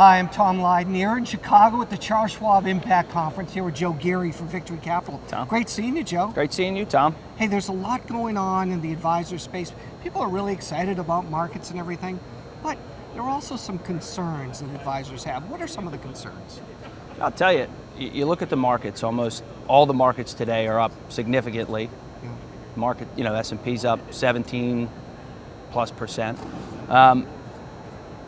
Hi, I'm Tom Lydon here in Chicago at the Charles Schwab Impact Conference here with Joe Geary from Victory Capital. Tom. Great seeing you, Joe. Great seeing you, Tom. Hey, there's a lot going on in the advisor space. People are really excited about markets and everything, but there are also some concerns that advisors have. What are some of the concerns? I'll tell you, you look at the markets, almost all the markets today are up significantly. Yeah. Market, S&P's up 17+%.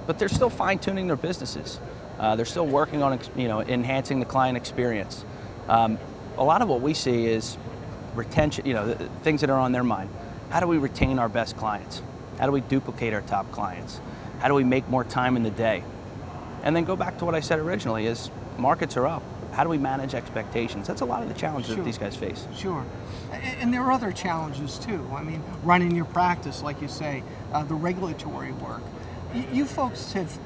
But they're still fine-tuning their businesses. They're still working on, enhancing the client experience. A lot of what we see is retention, things that are on their mind. How do we retain our best clients? How do we duplicate our top clients? How do we make more time in the day? And then go back to what I said originally is markets are up. How do we manage expectations? That's a lot of the challenges that these guys face. Sure. And there are other challenges too. I mean, running your practice, like you say, the regulatory work. You folks have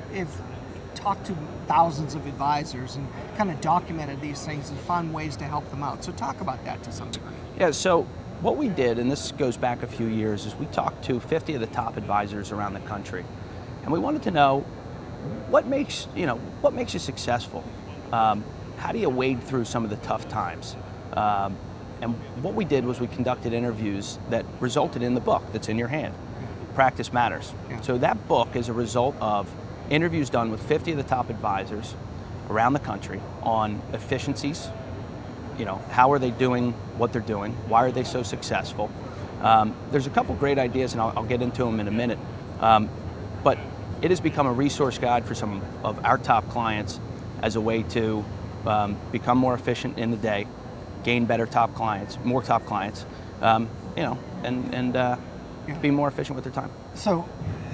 talked to thousands of advisors and kind of documented these things and found ways to help them out. So talk about that to some degree. Yeah, so what we did, and this goes back a few years, is we talked to 50 of the top advisors around the country. And we wanted to know what makes you successful? How do you wade through some of the tough times? And what we did was we conducted interviews that resulted in the book that's in your hand. Practice Matters. Yeah. So that book is a result of interviews done with 50 of the top advisors around the country on efficiencies, how are they doing what they're doing, why are they so successful. There's a couple great ideas, and I'll get into them in a minute, but it has become a resource guide for some of our top clients as a way to become more efficient in the day, gain better top clients, more top clients, be more efficient with their time. So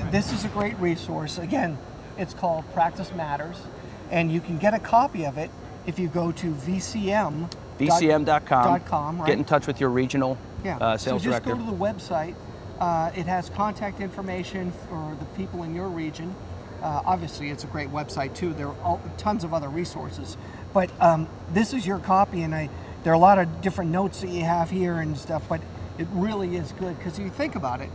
this is a great resource. Again, it's called Practice Matters, and you can get a copy of it if you go to vcm.com. vcm.com. Get in touch with your regional sales so just director. go to the website. It has contact information for the people in your region. Obviously, it's a great website too. There are tons of other resources, but this is your copy, and there are a lot of different notes that you have here and stuff, but it really is good because you think about it.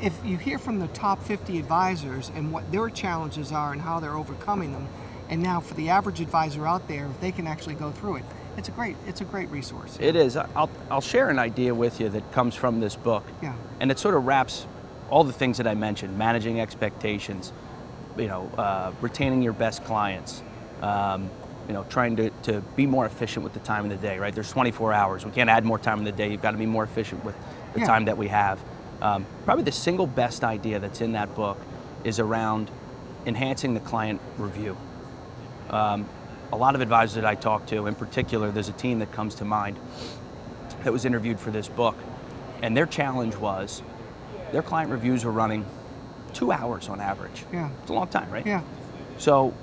If you hear from the top 50 advisors and what their challenges are and how they're overcoming them, and now for the average advisor out there, if they can actually go through it, it's a great resource. It is. I'll share an idea with you that comes from this book. Yeah. And it sort of wraps all the things that I mentioned: managing expectations, retaining your best clients, trying to be more efficient with the time of the day, right? There's 24 hours. We can't add more time in the day. You've got to be more efficient with the time that we have. Probably the single best idea that's in that book is around enhancing the client review. A lot of advisors that I talk to, in particular, there's a team that comes to mind that was interviewed for this book, and their challenge was their client reviews were running 2 hours on average. Yeah. It's a long time, right? Yeah. So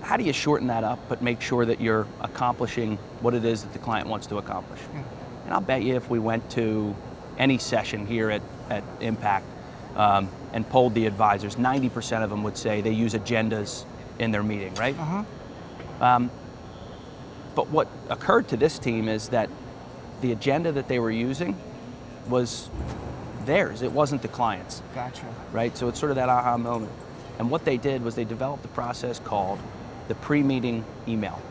how do you shorten that up but make sure that you're accomplishing what it is that the client wants to accomplish? Yeah. And I'll bet you if we went to any session here at Impact and polled the advisors, 90% of them would say they use agendas in their meeting, right? Uh-huh. But what occurred to this team is that the agenda that they were using was theirs. It wasn't the client's. Gotcha. Right? So it's sort of that aha moment. And what they did was they developed a process called the pre-meeting email.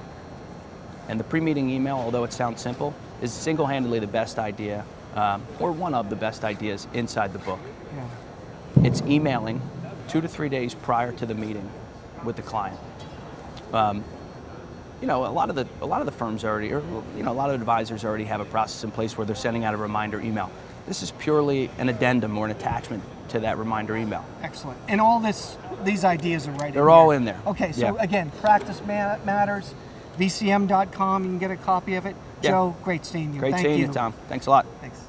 And the pre-meeting email, although it sounds simple, is single-handedly the best idea, or one of the best ideas inside the book. Yeah. It's emailing 2 to 3 days prior to the meeting with the client. A lot of the firms already, or a lot of advisors already have a process in place where they're sending out a reminder email. This is purely an addendum or an attachment to that reminder email. Excellent. And all these ideas are right. They're all in there. Okay. So again, Practice Matters, vcm.com. You can get a copy of it. Yeah. Joe, great seeing you. Great Thank seeing you, you, Tom. Thanks a lot. Thanks.